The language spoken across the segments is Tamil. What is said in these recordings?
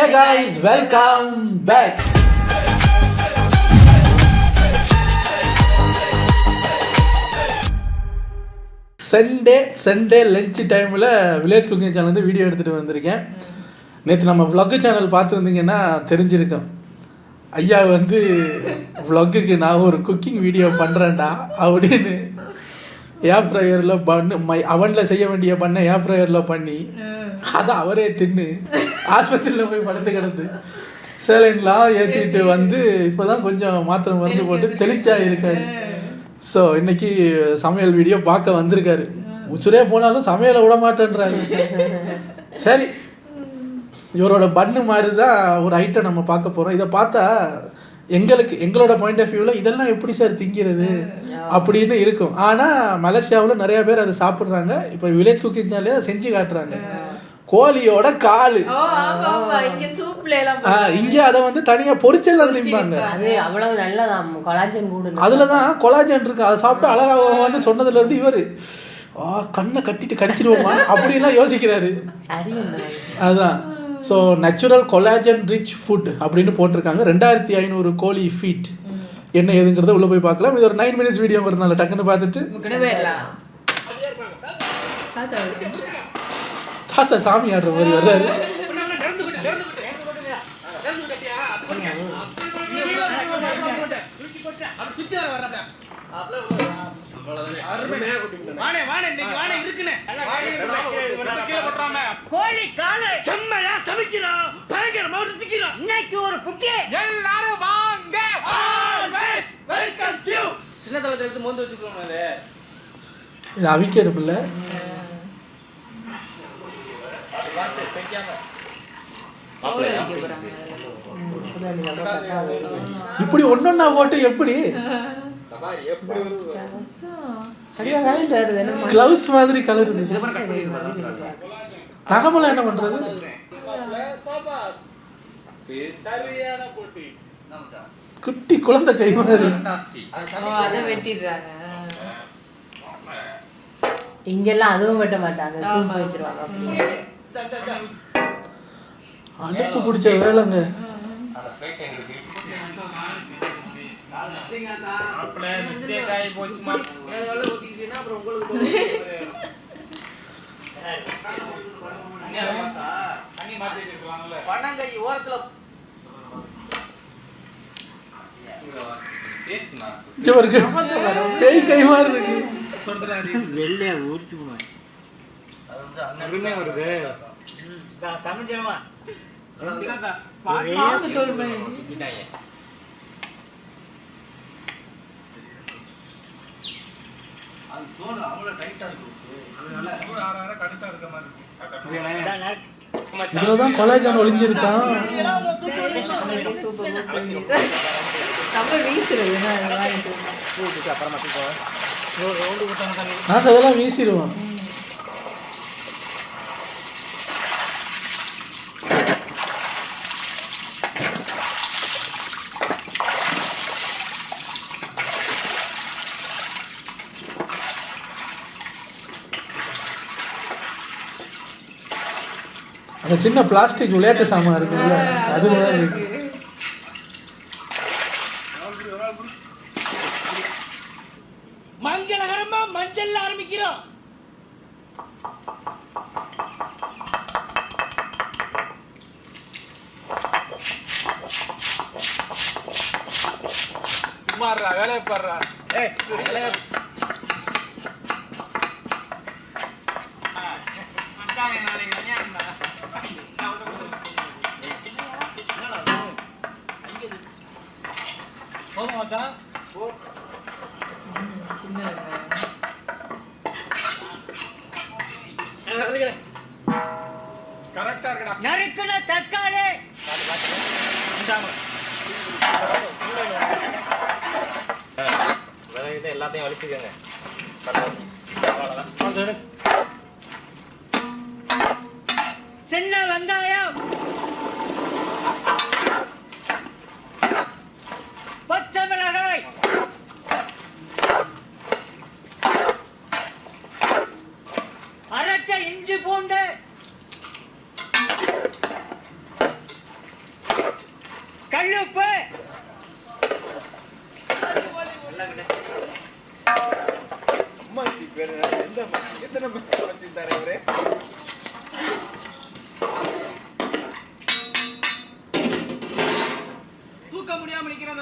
Hey guys, welcome back. Sunday lunch டைமில் வில்லேஜ் குக்கிங் சேனல் வந்து வீடியோ எடுத்துகிட்டு வந்திருக்கேன். நேற்று நம்ம vlog சேனல் பார்த்துருந்தீங்கன்னா தெரிஞ்சிருக்கோம். ஐயா வந்து vlogக்கு நான் ஒரு குக்கிங் வீடியோ பண்ணுறேன்டா அப்படின்னு ஏர் ஃப்ரையரில் அவனில் செய்ய வேண்டிய பண்ணை ஏர் ஃப்ரையரில் பண்ணி அதை அவரே தின்னு ஆஸ்பத்திரியில் போய் படுத்து கிடந்து சேலைன்லாம் ஏற்றிட்டு வந்து இப்போ தான் கொஞ்சம் மாத்திரை மருந்து போட்டு தெளிச்சா இருக்காரு. ஸோ இன்னைக்கு சமையல் வீடியோ பார்க்க வந்திருக்காரு. உச்சுரே போனாலும் சமையலை விட மாட்டேன்றாரு. சரி, இவரோட பண்ணு மாதிரி தான் ஒரு ஐட்டம் நம்ம பார்க்க போகிறோம். இதை பார்த்தா எங்களோட பாயிண்ட் ஆஃப் வியூவில் இதெல்லாம் எப்படி சார் திங்கிறது அப்படின்னு இருக்கும். ஆனால் மலேசியாவில் நிறைய பேர் அதை சாப்பிட்றாங்க. இப்போ வில்லேஜ் குக்கிங் சேனல்லே அதை செஞ்சு காட்டுறாங்க. கோழியோட காலு இங்க அதை வந்து தனியா பொரிச்செல்லாம் திம்பாங்க. அதுல தான் கொலாஜன் இருக்கு. அதை சாப்பிட்டு அழகாகும்னு சொன்னதுல இருந்து இவரு கண்ணை கட்டிட்டு கடிச்சிடுவோமா அப்படின்லாம் யோசிக்கிறாரு. அதுதான் so natural collagen rich food அப்படின்னு போட்டிருக்காங்க. 2500 கோழி ஃபீட் என்ன ஏதுங்கிறத உள்ள போய் பார்க்கலாம். இது ஒரு 9 minutes வீடியோ வருதுனால டக்குன்னு பார்த்துட்டு தாத்தா சாமி ஆடுற மாதிரி வர்றாரு. கோழி காலை செம்மையா சமைக்கிறோம், பயங்கரமா ருசிக்கிறோம். இன்னைக்கு ஒரு புக்கே எல்லாரும் வாங்க. Always welcome you. சின்ன தலத்தை எடுத்து மோந்து வச்சுக்கோங்க. இது அவிக்கிறதுல இப்படி ஒன்னொன்னா போட்டு எப்படி கிளவுஸ் மாதிரி கலருது. நகமெல்லாம் என்ன பண்றது? குட்டி குழந்தை கை மாதிரி இங்கெல்லாம் அதுவும் வெட்ட மாட்டாங்க, சூப் வச்சிருவாங்க. அடுப்பு பிடிச்ச வேலைங்க. கை மாதிரி இருக்கு. வெள்ளையா ஊறிச்சு போடுவேன். வருது தமிழ்மா இதுலதான் கொலாஜன் ஒளிஞ்சிருக்கான். நான் அதெல்லாம் வீசிடுவான். அந்த சின்ன பிளாஸ்டிக் விளையாட்டு சாமான் இருக்குல்ல, அது இருக்கு. மங்களகரமா மஞ்சள் ஆரம்பிக்கிறோம். குமாரா வேலையை பாடுறா. நறுக்குன தக்காளி எல்லாத்தையும் வலிச்சுக்கோங்க. சின்ன வெங்காயம், பச்சை மிளகாய், அரைச்ச இஞ்சி பூண்டு, கல்லுப்பு தூக்க முடியாம நிக்கிறேன்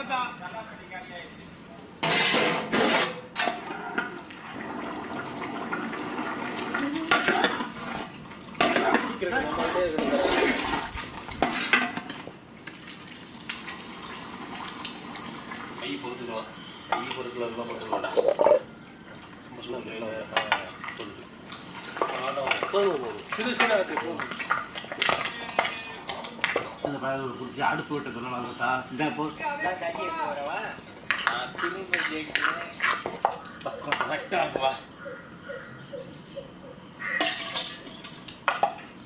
அடுப்பு விட்டு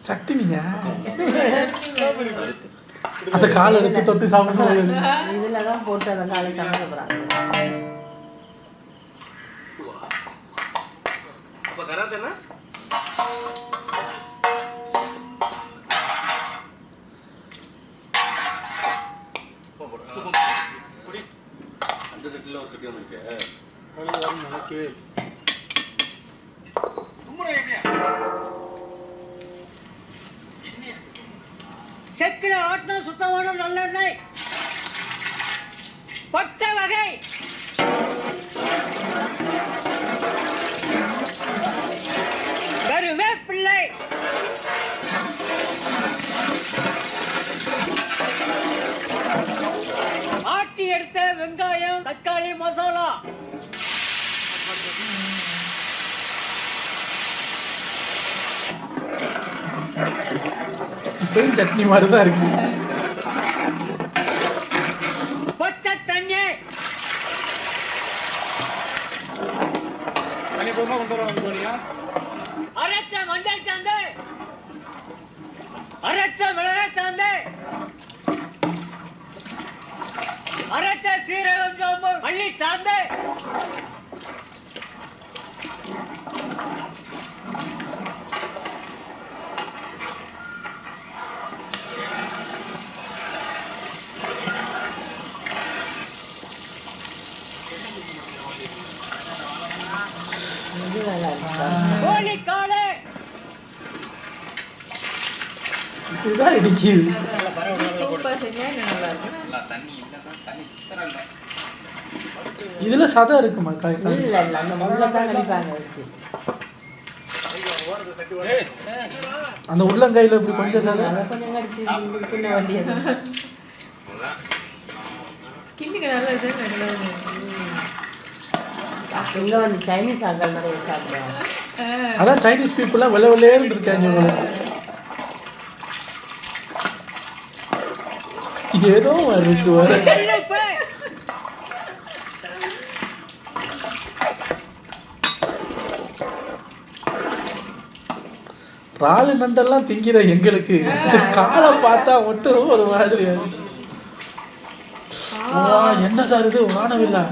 சட்டினிங்க அந்த கால் எடுத்து தொட்டு சாப்பிடுறது இதுல தான் போட்டு அந்த காலை சமைக்க போறாங்க. அப்ப கராத்தே என்ன அந்த செட்டில் ஒரு செட்டி வந்துருக்கு. செக்கில ஆட்டின சுத்தமான நல்லெண்ணெய் பச்சை வகை கருவேப்பிள்ளை ஆட்டி எடுத்த வெங்காயம் தக்காளி மசாலா இப்பயும் சட்னி மாதிரி தான் இருக்கு. பச்சை தண்ணி அரைச்ச மஞ்சள் சாந்து அரைச்ச மிளகாய் சாந்து அரைச்ச சீரகம் சோம்பு மல்லி சாந்து இது நல்லா இருக்கு. கோழி காலை இதுதான் இடிக்குது. சூப்பர் செஞ்சா இன்னும் நல்லா இருக்கும். இதுல சதை இருக்குமா காய் காய்? இல்ல இல்ல அந்த முள்ள தான் கடிப்பாங்க வச்சு. அந்த உள்ளங்கையில இப்படி கொஞ்சம் சதை. அதை கொஞ்சம் கடிச்சு தின்ன வேண்டியது. ஸ்கின்னுக்கு நல்லா இதுன்னு நினைக்கிறேன். இங்க வந்து சைனீஸ் ஆட்கள் நிறைய சாப்பிடுவாங்க. அதான் சைனீஸ் பீப்புளா வெள்ளை வெள்ளையேன்னு இருக்காங்க இவங்க. ஏதோ இருக்கு வர. கல்லுப்பு ராலு நண்டெல்லாம் திங்கிற எங்களுக்கு காலை பார்த்தா ஒட்டும் ஒரு மாதிரி. வா என்ன சார் இது வானவில்லா?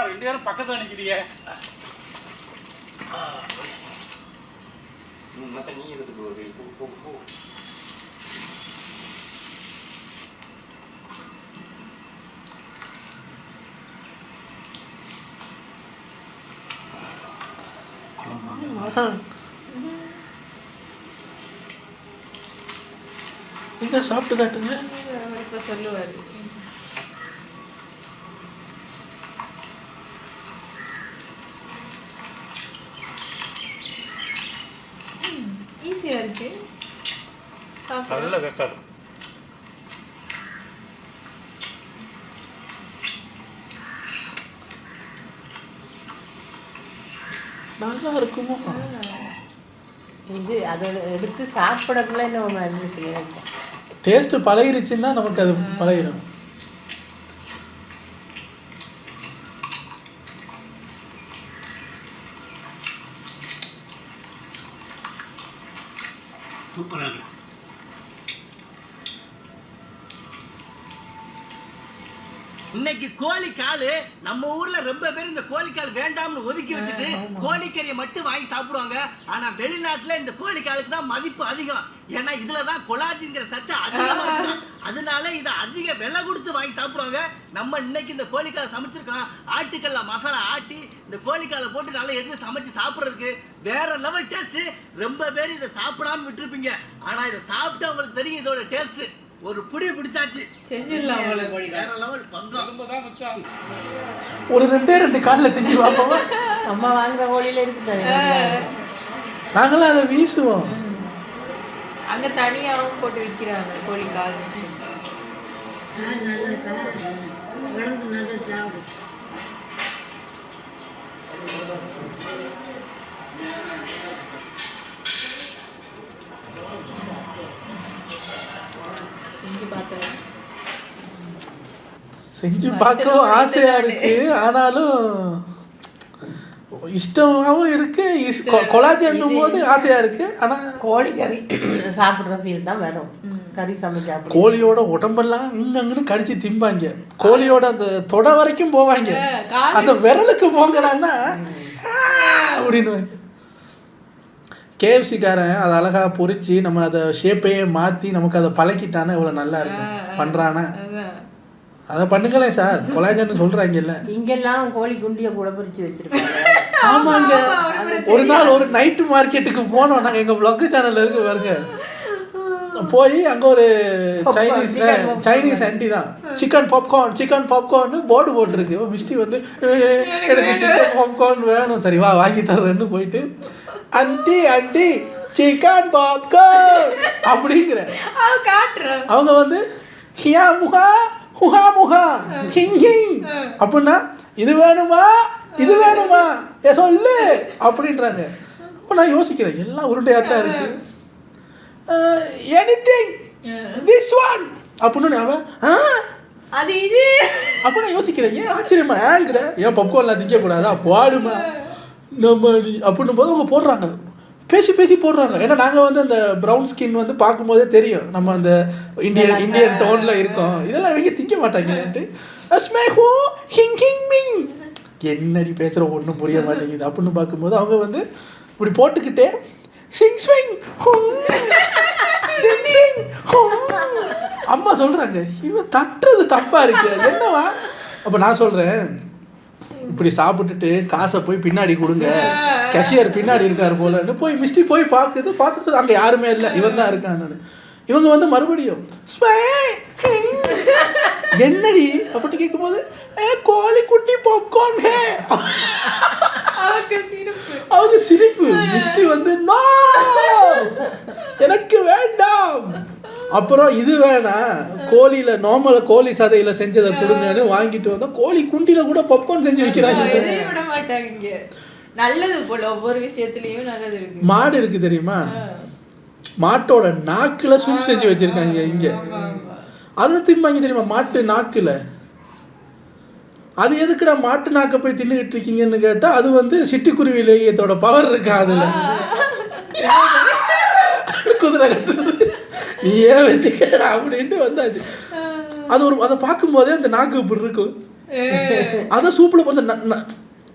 ரெண்டு பேரும் பக்கத்துல நிக்கிறீங்க. நீ எடுத்துக்கோ. எங்க சாப்பிட்டு காட்டுங்க. இப்ப சொல்லுவாரு. ஈஸியா இருக்கு. நல்ல வெக்காடு. நல்லா இருக்குமோ? இது அதை எடுத்து சாப்பிடக்குள்ள என்ன ஒரு மாதிரி இருக்கு எனக்கு. டேஸ்ட் பழகிருச்சுன்னா நமக்கு அது பழகிடும். சூப்பரா இருக்கு. இன்னைக்கு கோழிக்கால் நம்ம ஊர்ல ரொம்ப பேர் இந்த கோழிக்கால் வேண்டாம்னு ஒதுக்கி வச்சுட்டு கோழிக்கறியை மட்டும் வாங்கி சாப்பிடுவாங்க. ஆனா வெளிநாட்டுல இந்த கோழிக்காலுக்கு தான் மதிப்பு அதிகம். ஏன்னா இதுலதான் கொலாஜின்ங்கிற சத்து அதிகமா இருக்கு. அதனால இதை அதிக விலை கொடுத்து வாங்கி சாப்பிடுவாங்க. நம்ம இன்னைக்கு இந்த கோழிக்காலை சமைச்சிருக்கோம். ஆட்டுக்கல்ல மசாலா ஆட்டி இந்த கோழிக்காலை போட்டு நல்லா எடுத்து சமைச்சு சாப்பிட்றதுக்கு வேற லெவல் டேஸ்ட். ரொம்ப பேர் இதை சாப்பிடாம விட்டுருப்பீங்க. ஆனா இதை சாப்பிட்டு அவங்களுக்கு தெரியும் இதோட டேஸ்ட். ஒரு புடி பிடிச்சாச்சு செஞ்சிடலாம் உங்களுக்கு. வேற லெவல் பங்கம். ஒரு 2 காலில் செஞ்சு பார்ப்போம். அம்மா வாங்குற கோழியில இருக்குது. நாங்களாம் அதை வீசுவோம். அங்க தனியாவும் போட்டு விற்கிறாங்க கோழிக்கால். செஞ்சு பார்க்கவும் ஆசையா இருக்கு. ஆனாலும் இஷ்டமாவும் இருக்கு. கொலாஜன் போது ஆசையா இருக்கு. ஆனா கோழி கறி சாப்பிட்ற ஃபீல் தான் வரும். கறி சமைச்சா கோழியோட உடம்பெல்லாம் அங்கன்னு கடிச்சு திம்பாங்க. கோழியோட அந்த தொடை வரைக்கும் போவாங்க. அந்த விரலுக்கு போங்கடான்னா அப்படின்னு கேஎஃப்சிக்காரன் அதை அழகா பொரிச்சு நம்ம அதை ஷேப்பையே மாற்றி நமக்கு அதை பழக்கிட்டானா இவ்வளோ நல்லா இருக்கும். பண்ணுறானா அதை பண்ணுங்களேன் சார். கொலாஜன்னு சொல்கிறாங்கல்ல. இங்கெல்லாம் கோழி குண்டியை கூட பொரிச்சு வச்சிருக்காங்க. ஆமாங்க. ஒரு நாள் ஒரு நைட்டு மார்க்கெட்டுக்கு போனோம். நாங்கள் எங்கள் vlog சேனலில் இருக்கு பாருங்க. போய் அங்கே ஒரு சைனீஸ் ஆண்டி தான் சிக்கன் பாப்கார்ன் போர்டு போட்டிருக்கு. மிஸ்டி வந்து எனக்கு சிக்கன் பாப்கார்ன் வேணும். சரி வா வாங்கி தர்றேன்னு போயிட்டு ஆண்டி சிக்கன் பாப்கார்ன் அப்படிங்கிற அவங்க வந்து ஹியா முகா ஹுஹா முகா ஹிங் ஹிங் அப்படின்னா இது வேணுமா சொல்லு அப்படின்றாங்க. அப்போ நான் யோசிக்கிறேன் எல்லாம் உருண்டையாக தான் இருக்கு. எனிதிங் திஸ் ஒன் அப்படின்னு அவன் அது இது அப்போ நான் யோசிக்கிறேன் ஏன் ஆச்சரியமா ஏங்கிற ஏன் பப்கார்ன்லாம் திங்கக்கூடாதா போடுமா நம்ம நீ அப்படின்னும் போது அவங்க போடுறாங்க. பேசி போடுறாங்க. ஏன்னா நாங்கள் வந்து அந்த ப்ரௌன் ஸ்கின் வந்து பார்க்கும்போதே தெரியும் நம்ம அந்த இந்தியன் டோனில் இருக்கோம். இதெல்லாம் இவங்க திங்க மாட்டாங்கன்ட்டு என்னடி பேசுகிற ஒன்றும் புரிய மாட்டேங்குது அப்படின்னு பார்க்கும்போது அவங்க வந்து இப்படி போட்டுக்கிட்டே அம்மா சொல்கிறாங்க இவன் தட்டுறது தப்பாக இருக்கு என்னவா. அப்போ நான் சொல்கிறேன் இப்படி சாப்பிட்டுட்டு காசை போய் பின்னாடி கொடுங்க, கேஷியர் பின்னாடி இருக்காரு போலன்னு போய் மிஸ்டி போய் பார்க்குறது அங்கே யாருமே இல்லை, இவன் தான் இருக்கான்னு. இவங்க வந்து மறுபடியும் என்னடி அப்படின்னு கேட்கும்போது கோழி குட்டி பாப்கார்ன் அவங்க சிரிப்பு. மிஸ்டி வந்து எனக்கு வேண்டாம். அப்புறம் இது வேணாம் கோழியில நார்மலா கோழி சதையில செஞ்சதை கொடுங்கன்னு வாங்கிட்டு வந்தா கோழி குண்டில கூட பாப்கார்ன் செஞ்சு வைக்கிறாங்க. விட மாட்டாங்க. நல்லது போல ஒவ்வொரு விஷயத்துலயும் நல்லது இருக்கு. மாடு இருக்கு தெரியுமா, மாட்டோட நாக்குல சூப் செஞ்சு வச்சிருக்காங்க இங்க. அதை திம்பாங்க தெரியுமா மாட்டு நாக்குல. அது எதுக்குடா மாட்டு நாக்க போய் தின்னுகிட்டு இருக்கீங்கன்னு கேட்டா அது வந்து சிட்டுக்குருவி லேயத்தோட பவர் இருக்கா அதுல. குதிரை கத்துறது நீ ஏன் வச்சுக்கடா அப்படின்ட்டு வந்தாச்சு. அது ஒரு அதை பார்க்கும்போதே அந்த நாக்கு இப்படி இருக்கும். அதை சூப்பில் வந்து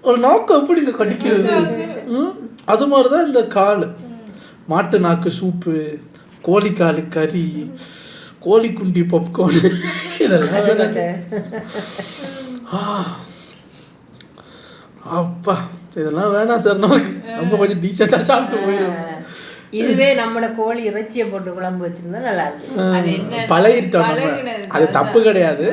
ஒரு நாக்கு எப்படி இங்கே கடிக்கிறது. அது மாதிரி தான் இந்த கால் மாட்டு நாக்கு சூப்பு, கோழிக்கால் கறி, கோழி குண்டி பாப்கார்ன் இதெல்லாம் அப்பா இதெல்லாம் வேணாம் சார். நமக்கு ரொம்ப கொஞ்சம் டீசெண்டாக சாப்பிட்டு போயிடும். இதுவே நம்மளோட கோழி இறைச்சியை போட்டு குழம்பு வச்சிருந்தா நல்லா இருக்கும். பழகிட்டோம் நம்ம. அது தப்பு கிடையாது.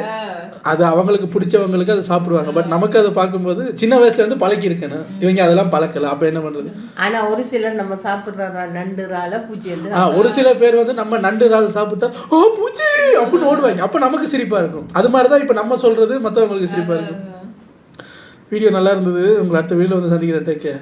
அது அவங்களுக்கு பிடிச்சவங்களுக்கு அதை சாப்பிடுவாங்க. பட் நமக்கு அதை பார்க்கும்போது சின்ன வயசுல இருந்து பழக்கி இருக்கணும். இவங்க அதெல்லாம் பழக்கல. அப்ப என்ன பண்றது? ஆனா ஒரு சிலர் நம்ம சாப்பிடுற நண்டு இறால பூச்சி ஒரு சில பேர் வந்து நம்ம நண்டு இறால் சாப்பிட்டா ஓ பூச்சி அப்படின்னு ஓடுவாங்க. அப்ப நமக்கு சிரிப்பா இருக்கும். அது மாதிரிதான் இப்ப நம்ம சொல்றது மற்றவங்களுக்கு சிரிப்பா இருக்கும். வீடியோ நல்லா இருந்தது. உங்களை அடுத்த வீடியோல வந்து சந்திக்கிறேன். Take care.